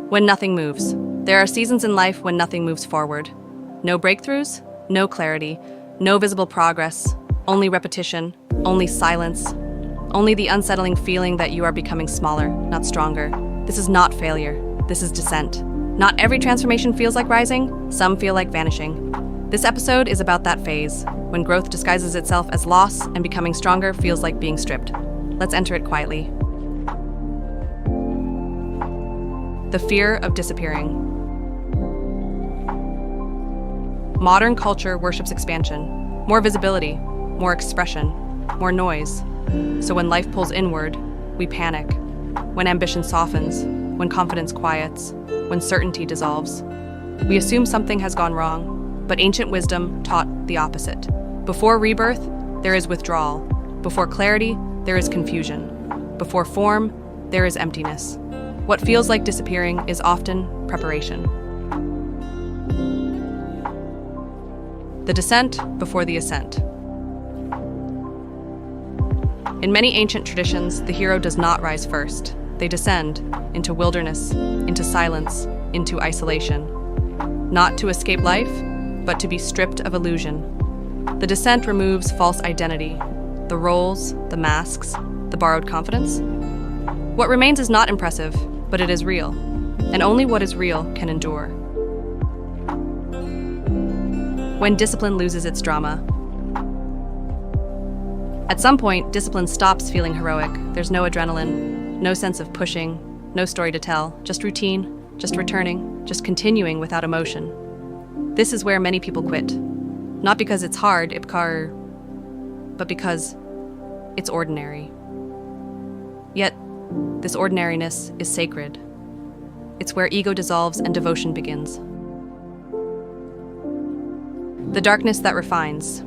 When nothing moves. There are seasons in life when nothing moves forward. No breakthroughs, no clarity, no visible progress, only repetition, only silence, only the unsettling feeling that you are becoming smaller, not stronger. This is not failure. This is descent. Not every transformation feels like rising, some feel like vanishing. This episode is about that phase, when growth disguises itself as loss and becoming stronger feels like being stripped. Let's enter it quietly. The fear of disappearing. Modern culture worships expansion, more visibility, more expression, more noise. So when life pulls inward, we panic. When ambition softens, when confidence quiets, when certainty dissolves, we assume something has gone wrong, but ancient wisdom taught the opposite. Before rebirth, there is withdrawal. Before clarity, there is confusion. Before form, there is emptiness. What feels like disappearing is often preparation. The descent before the ascent. In many ancient traditions, the hero does not rise first. They descend into wilderness, into silence, into isolation. Not to escape life, but to be stripped of illusion. The descent removes false identity, the roles, the masks, the borrowed confidence. What remains is not impressive, but it is real, and only what is real can endure. When discipline loses its drama. At some point, discipline stops feeling heroic. There's no adrenaline, no sense of pushing, no story to tell, just routine, just returning, just continuing without emotion. This is where many people quit. Not because it's hard, but because it's ordinary. Yet, this ordinariness is sacred. It's where ego dissolves and devotion begins. The darkness that refines.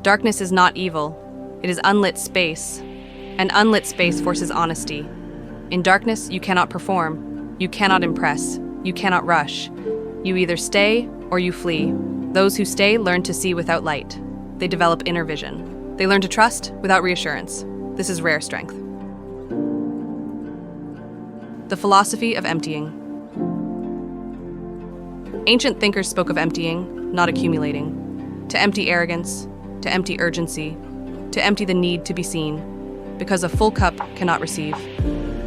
Darkness is not evil. It is unlit space. And unlit space forces honesty. In darkness, you cannot perform. You cannot impress. You cannot rush. You either stay or you flee. Those who stay learn to see without light. They develop inner vision. They learn to trust without reassurance. This is rare strength. The philosophy of emptying. Ancient thinkers spoke of emptying, not accumulating. To empty arrogance, to empty urgency, to empty the need to be seen, because a full cup cannot receive.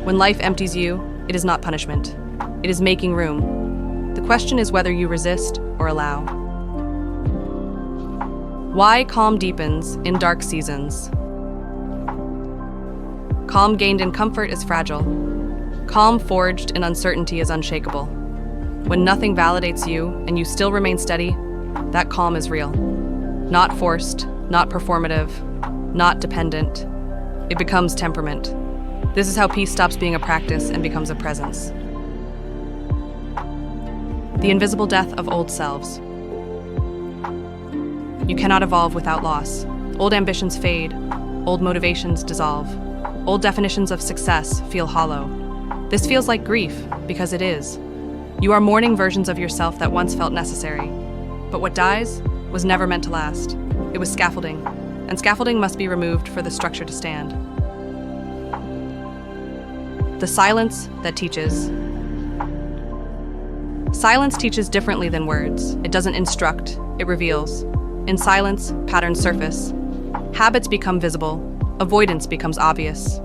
When life empties you, it is not punishment. It is making room. The question is whether you resist or allow. Why calm deepens in dark seasons. Calm gained in comfort is fragile. Calm forged in uncertainty is unshakable. When nothing validates you and you still remain steady, that calm is real. Not forced, not performative, not dependent. It becomes temperament. This is how peace stops being a practice and becomes a presence. The invisible death of old selves. You cannot evolve without loss. Old ambitions fade. Old motivations dissolve. Old definitions of success feel hollow. This feels like grief, because it is. You are mourning versions of yourself that once felt necessary. But what dies was never meant to last. It was scaffolding, and scaffolding must be removed for the structure to stand. The silence that teaches. Silence teaches differently than words. It doesn't instruct, it reveals. In silence, patterns surface. Habits become visible. Avoidance becomes obvious.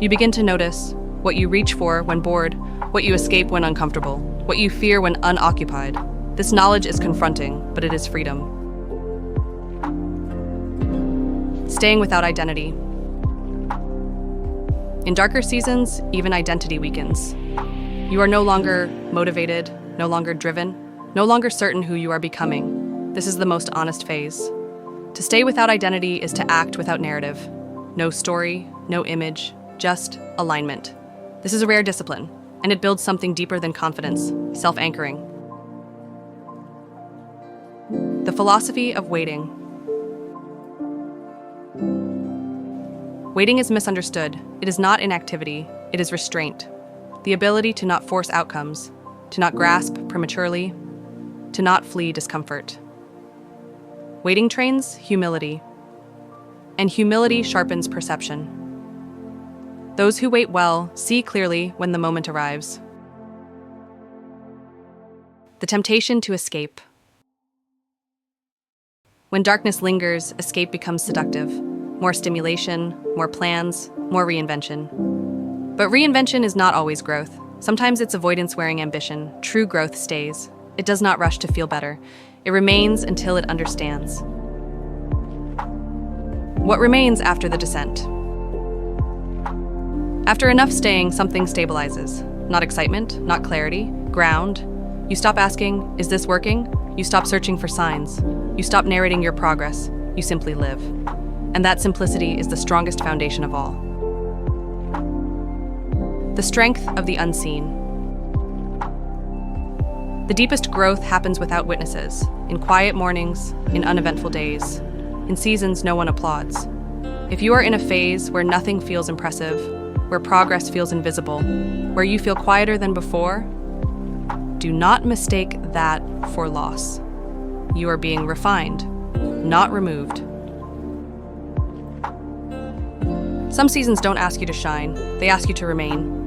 You begin to notice what you reach for when bored, what you escape when uncomfortable, what you fear when unoccupied. This knowledge is confronting, but it is freedom. Staying without identity. In darker seasons, even identity weakens. You are no longer motivated, no longer driven, no longer certain who you are becoming. This is the most honest phase. To stay without identity is to act without narrative. No story, no image, just alignment. This is a rare discipline, and it builds something deeper than confidence, self-anchoring. The philosophy of waiting. Waiting is misunderstood. It is not inactivity, it is restraint. The ability to not force outcomes, to not grasp prematurely, to not flee discomfort. Waiting trains humility, and humility sharpens perception. Those who wait well see clearly when the moment arrives. The temptation to escape. When darkness lingers, escape becomes seductive. More stimulation, more plans, more reinvention. But reinvention is not always growth. Sometimes it's avoidance wearing ambition. True growth stays. It does not rush to feel better. It remains until it understands. What remains after the descent? After enough staying, something stabilizes. Not excitement, not clarity, ground. You stop asking, is this working? You stop searching for signs. You stop narrating your progress. You simply live. And that simplicity is the strongest foundation of all. The strength of the unseen. The deepest growth happens without witnesses, in quiet mornings, in uneventful days, in seasons no one applauds. If you are in a phase where nothing feels impressive, where progress feels invisible, where you feel quieter than before, do not mistake that for loss. You are being refined, not removed. Some seasons don't ask you to shine, they ask you to remain.